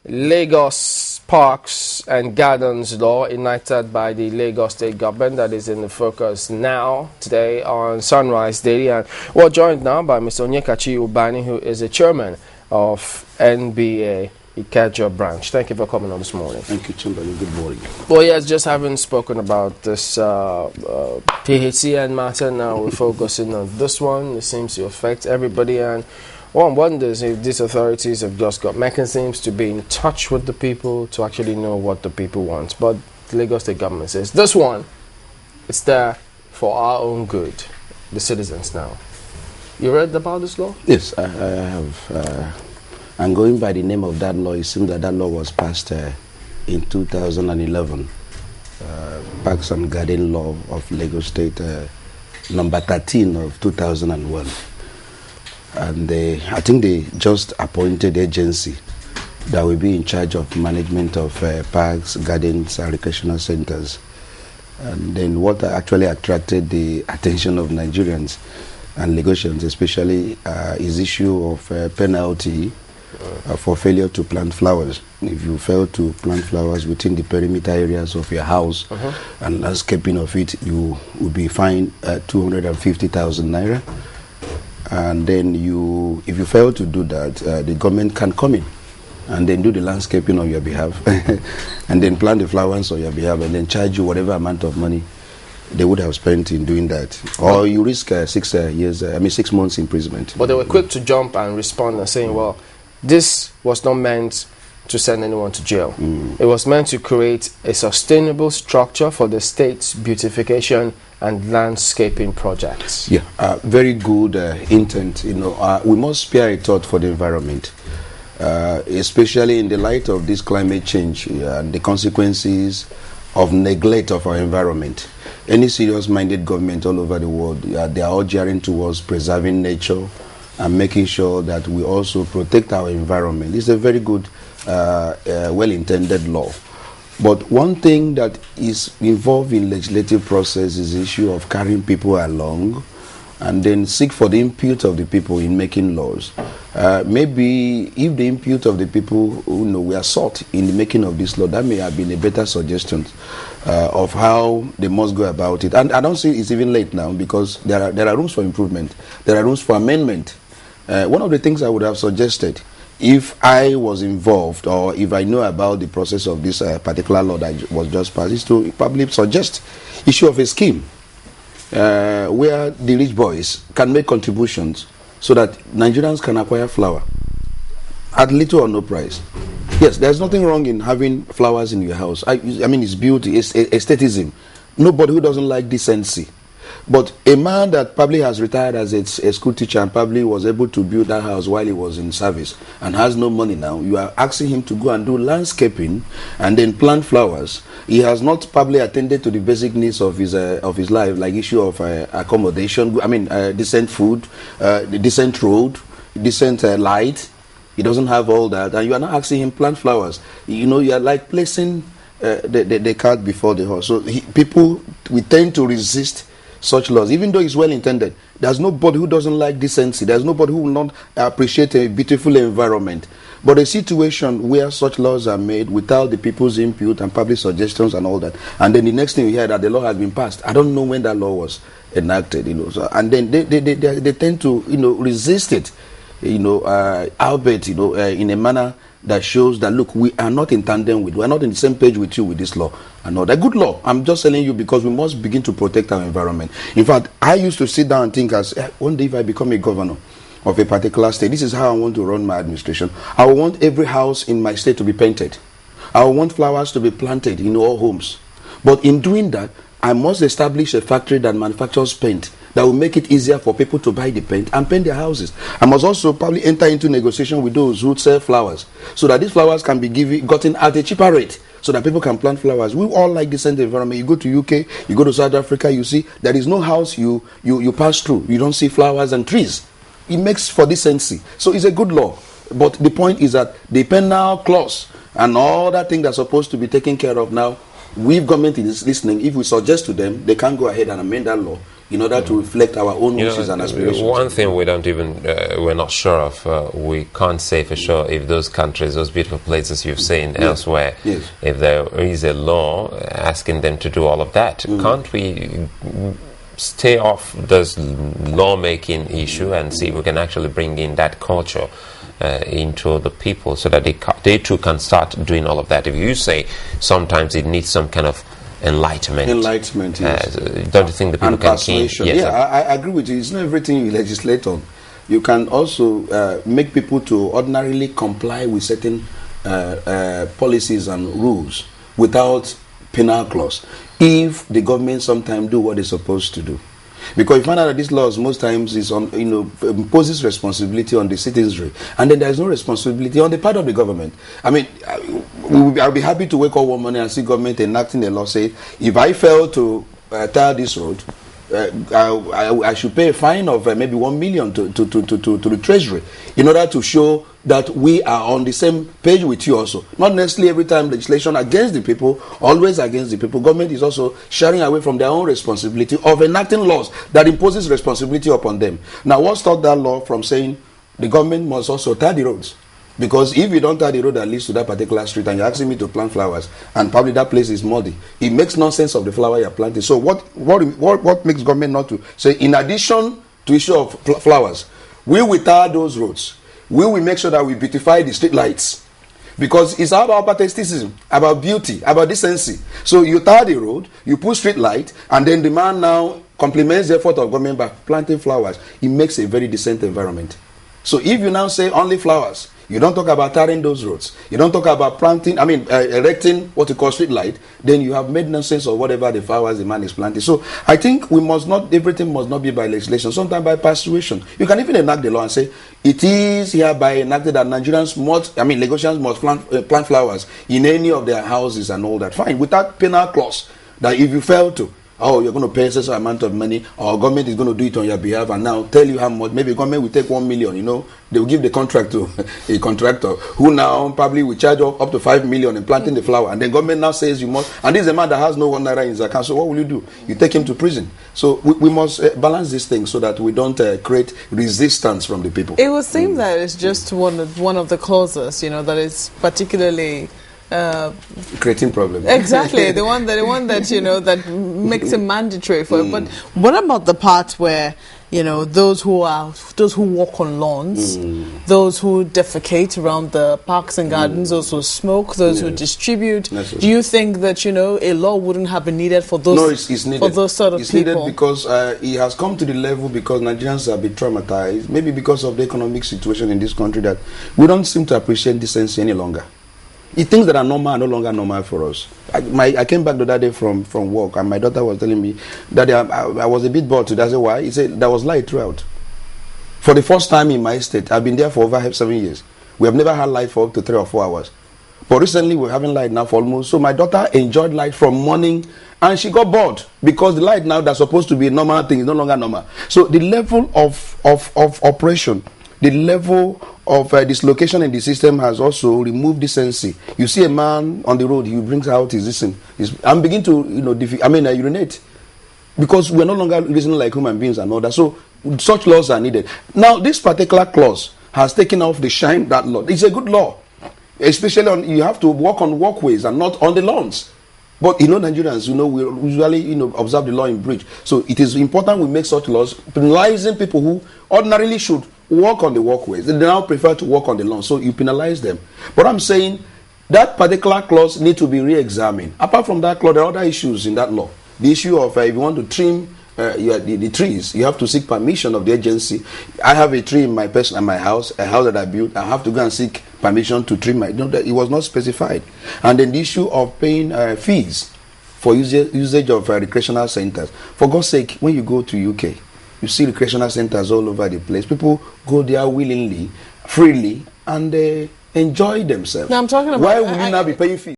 Lagos Parks and Gardens law enacted by the Lagos State government that is in the focus now, today on Sunrise Daily. And we're joined now by Mr. Onyekachi Ubani, who is the chairman of NBA Ikeja branch. Thank you for coming on this morning. Thank you, Chamberlain. Good morning. Well, yes, just having spoken about this PHCN matter, now we're focusing on this one. It seems to affect everybody, and one wonders if these authorities have just got mechanisms to be in touch with the people, to actually know what the people want. But the Lagos State government says this one, it's there for our own good, the citizens now. You read about this law? Yes, I have. And going by the name of that law, it seems that that law was passed in 2011. Parks and Garden Law of Lagos State, number 13 of 2001. And I think they just appointed agency that will be in charge of management of parks, gardens, and recreational centers. And then what actually attracted the attention of Nigerians and Lagosians, especially, is issue of penalty for failure to plant flowers. If you fail to plant flowers within the perimeter areas of your house and landscaping of it, you will be fined 250,000 naira. And then if you fail to do that, the government can come in and then do the landscaping on your behalf and then plant the flowers on your behalf and then charge you whatever amount of money they would have spent in doing that. Or you risk 6 months imprisonment. But they were quick to jump and respond and saying, well, this was not meant to send anyone to jail. It was meant to create a sustainable structure for the state's beautification and landscaping projects. Yeah, very good intent. We must spare a thought for the environment, especially in the light of this climate change and the consequences of neglect of our environment. Any serious-minded government all over the world, they are all gearing towards preserving nature and making sure that we also protect our environment. It's a very good, well-intended law. But one thing that is involved in legislative process is the issue of carrying people along and then seek for the input of the people in making laws. Maybe if the input of the people were sought in the making of this law, that may have been a better suggestion of how they must go about it. And I don't see it's even late now, because there are rooms for improvement. There are rooms for amendment. One of the things I would have suggested, if I was involved or if I know about the process of this particular law that was just passed, is to probably suggest issue of a scheme where the rich boys can make contributions so that Nigerians can acquire flower at little or no price. Yes, there's nothing wrong in having flowers in your house. I mean, it's beauty, it's aestheticism. Nobody who doesn't like decency. But a man that probably has retired as a school teacher and probably was able to build that house while he was in service and has no money now, you are asking him to go and do landscaping and then plant flowers. He has not probably attended to the basic needs of his life, like issue of accommodation, decent food, decent road, decent light. He doesn't have all that, and you are not asking him plant flowers. You are like placing the cart before the horse. So people, we tend to resist such laws, even though it's well intended. There's nobody who doesn't like decency. There's nobody who will not appreciate a beautiful environment. But a situation where such laws are made without the people's input and public suggestions and all that, and then the next thing we hear that the law has been passed. I don't know when that law was enacted, So, and then they tend to resist it, albeit in a manner that shows that, look, we are not in tandem with, we are not in the same page with you with this law. And all that good law. I'm just telling you because we must begin to protect our environment. In fact, I used to sit down and think, one day if I become a governor of a particular state, this is how I want to run my administration. I want every house in my state to be painted. I want flowers to be planted in all homes. But in doing that, I must establish a factory that manufactures paint that will make it easier for people to buy the paint and paint their houses. I must also probably enter into negotiation with those who sell flowers so that these flowers can be gotten at a cheaper rate so that people can plant flowers. We all like decent environment. You go to UK, you go to South Africa, you see there is no house you pass through. You don't see flowers and trees. It makes for decency. So it's a good law. But the point is that the penal clause and all that thing that's supposed to be taken care of now if government is listening, if we suggest to them, they can go ahead and amend that law in order to reflect our own wishes and aspirations. One thing we don't even, we're not sure of, we can't say for sure if those countries, those beautiful places you've seen elsewhere, if there is a law asking them to do all of that, can't we stay off this lawmaking issue and see if we can actually bring in that culture into the people so that they too can start doing all of that? If you say sometimes it needs some kind of enlightenment, yes. Don't you think the people and can persuasion? Yes, I agree with you. It's not everything you legislate on. You can also make people to ordinarily comply with certain policies and rules without penal clause, if the government sometimes do what they're supposed to do. Because you find out that these laws most times is on, imposes responsibility on the citizenry, and then there is no responsibility on the part of the government. I mean, I'll be happy to wake up one morning and see government enacting a law saying, if I fail to tar this road, I should pay a fine of maybe 1 million to the treasury, in order to show that we are on the same page with you also. Not necessarily every time legislation against the people, always against the people. Government is also sharing away from their own responsibility of enacting laws that imposes responsibility upon them. Now, what stopped that law from saying the government must also tar the roads? Because if you don't tar the road that leads to that particular street and you're asking me to plant flowers and probably that place is muddy, it makes no sense of the flower you're planting. So what makes government not to say, in addition to issue of flowers, we will tar those roads. We will make sure that we beautify the street lights. Because it's about patriotism, about beauty, about decency. So you tar the road, you put street light, and then the man now complements the effort of government by planting flowers. It makes a very decent environment. So if you now say only flowers, you don't talk about tarring those roads, you don't talk about erecting what you call street light, then you have made nonsense of whatever the flowers the man is planting. So I think everything must not be by legislation, sometimes by persuasion. You can even enact the law and say, it is hereby enacted that Lagosians must plant flowers in any of their houses and all that. Fine, without penal clause, that if you fail to, you're going to pay a certain amount of money, or government is going to do it on your behalf and now tell you how much. Maybe government will take 1 million, they will give the contract to a contractor who now probably will charge up to 5 million in planting the flower, and then government now says you must, and this is a man that has no 1 naira in his account, so what will you do? You take him to prison. So we must balance these things so that we don't create resistance from the people. It would seem that it's just one of the clauses, that is particularly creating problems. Exactly, the one that that makes it mandatory for it. But what about the part where those who walk on lawns, those who defecate around the parks and gardens, those who smoke, those who distribute? Do you think that a law wouldn't have been needed for those? No, it's needed. For those sort of people. It's needed because it has come to the level because Nigerians have been traumatized, maybe because of the economic situation in this country, that we don't seem to appreciate decency any longer. Things that are normal are no longer normal for us. I came back the other day from work, and my daughter was telling me that I was a bit bored today. I said, why? He said, there was light throughout. For the first time in my state, I've been there for over 7 years. We have never had light for up to 3 or 4 hours. But recently, we're having light now for almost. So my daughter enjoyed light from morning, and she got bored because the light now that's supposed to be a normal thing is no longer normal. So the level of operation, the level of dislocation in the system has also removed decency. You see a man on the road, he brings out his thing. I'm beginning to, urinate, because we're no longer reasoning like human beings and all that. So such laws are needed. Now, this particular clause has taken off the shine that law. It's a good law, especially you have to walk on walkways and not on the lawns. But Nigerians, we usually observe the law in breach. So it is important we make such laws penalizing people who ordinarily should walk on the walkways. They now prefer to walk on the lawn, so you penalize them. But I'm saying that particular clause needs to be re-examined. Apart from that clause, there are other issues in that law. The issue of if you want to trim the trees, you have to seek permission of the agency. I have a tree in my house, a house that I built. I have to go and seek permission to trim it was not specified. And then the issue of paying fees for usage of recreational centers. For God's sake, when you go to UK, you see recreational centers all over the place. People go there willingly, freely, and they enjoy themselves. Now I'm talking about, why would you not be paying fees?